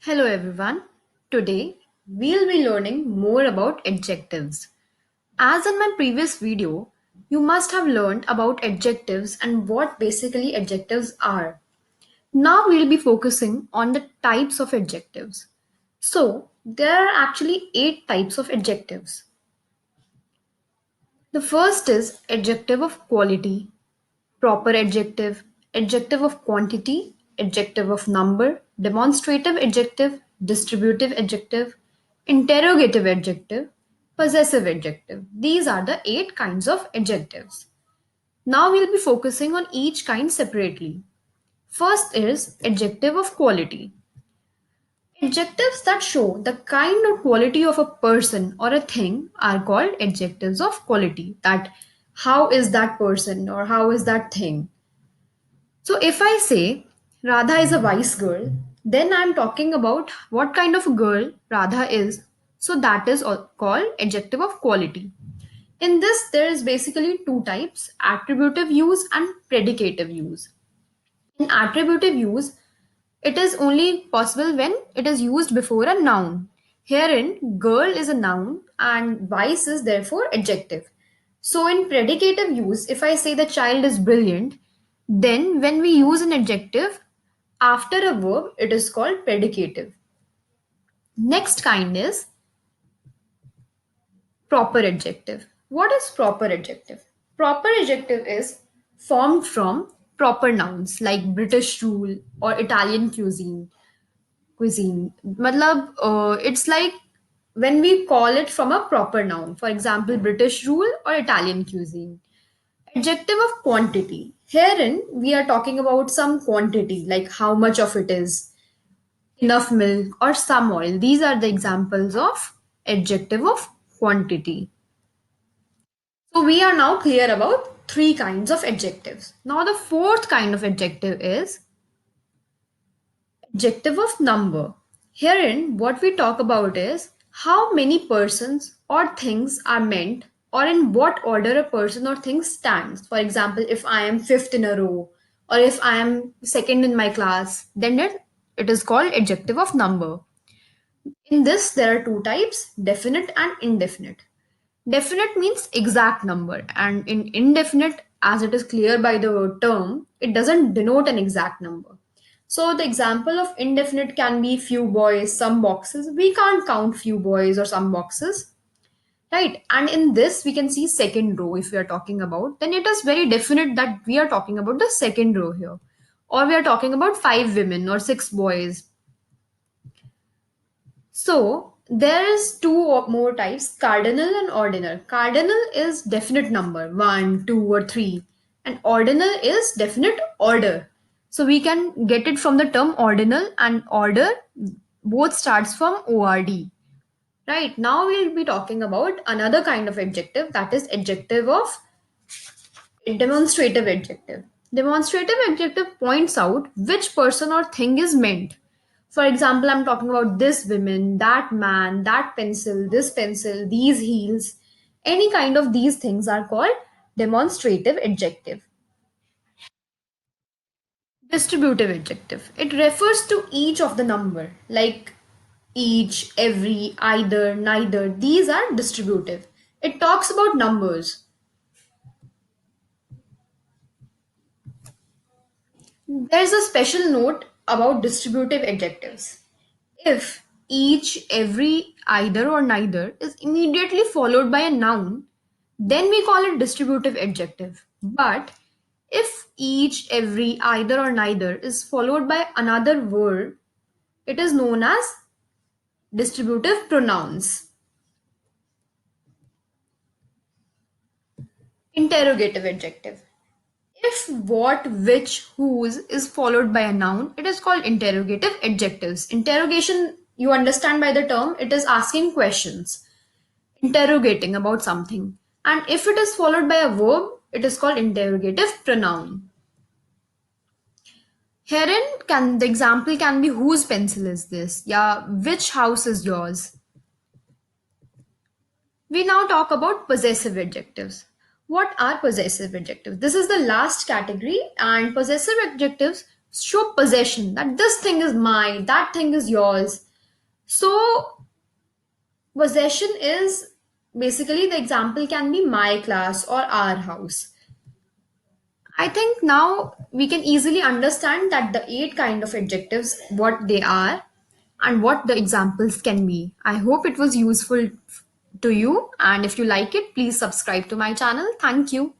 Hello everyone. Today we'll be learning more about adjectives. As in my previous video, you must have learned about adjectives and what basically adjectives are. Now we'll be focusing on the types of adjectives. So, there are actually 8 types of adjectives. The first is adjective of quality, proper adjective, adjective of quantity, adjective of number, demonstrative adjective, distributive adjective, interrogative adjective, possessive adjective. These are the 8 kinds of adjectives. Now we'll be focusing on each kind separately. First is adjective of quality. Adjectives that show the kind or quality of a person or a thing are called adjectives of quality. That how is that person or how is that thing? So if I say Radha is a wise girl, then I'm talking about what kind of a girl Radha is. So that is called adjective of quality. In this, there is basically two types, attributive use and predicative use. In attributive use, it is only possible when it is used before a noun. Herein, girl is a noun and wise is therefore adjective. So, in predicative use, if I say the child is brilliant, then when we use an adjective after a verb, it is called predicative. Next kind is proper adjective. What is proper adjective? Proper adjective is formed from proper nouns like British rule or Italian cuisine. Matlab, it's like when we call it from a proper noun. For example, British rule or Italian cuisine. Adjective of quantity. Herein, we are talking about some quantity, like how much of it is, enough milk or some oil. These are the examples of adjective of quantity. So we are now clear about three kinds of adjectives. Now the fourth kind of adjective is adjective of number. Herein, what we talk about is how many persons or things are meant or in what order a person or thing stands. For example, if I am fifth in a row or if I am second in my class, then it is called adjective of number. In this, there are two types, definite and indefinite. Definite means exact number, and in indefinite, as it is clear by the term, it doesn't denote an exact number. So, the example of indefinite can be few boys, some boxes. We can't count few boys or some boxes, right? And in this, we can see second row if we are talking about, then it is very definite that we are talking about the second row here. Or we are talking about five women or six boys. So there is two or more types, cardinal and ordinal. Cardinal is definite number, one, two, or three, and ordinal is definite order. So we can get it from the term ordinal and order. Both starts from ord. Right now we'll be talking about another kind of adjective, that is adjective of demonstrative adjective. Demonstrative adjective points out which person or thing is meant. For example, I'm talking about this woman, that man, that pencil, this pencil, these heels. Any kind of these things are called demonstrative adjective. Distributive adjective. It refers to each of the number, like each, every, either, neither. These are distributive. It talks about numbers. There's a special note about distributive adjectives. If each, every, either, or neither is immediately followed by a noun, then we call it distributive adjective. But if each, every, either, or neither is followed by another word, it is known as distributive pronouns. Interrogative adjective. If what, which, whose is followed by a noun, it is called interrogative adjectives. Interrogation, you understand by the term, it is asking questions, interrogating about something. And if it is followed by a verb, it is called interrogative pronoun. Herein, can the example can be whose pencil is this? Yeah, which house is yours? We now talk about possessive adjectives. What are possessive adjectives? This is the last category, and possessive adjectives show possession, that this thing is mine, that thing is yours. So possession is basically, the example can be my class or our house. I think now we can easily understand that the eight kind of adjectives, what they are and what the examples can be. I hope it was useful to you, and if you like it, please subscribe to my channel. Thank you.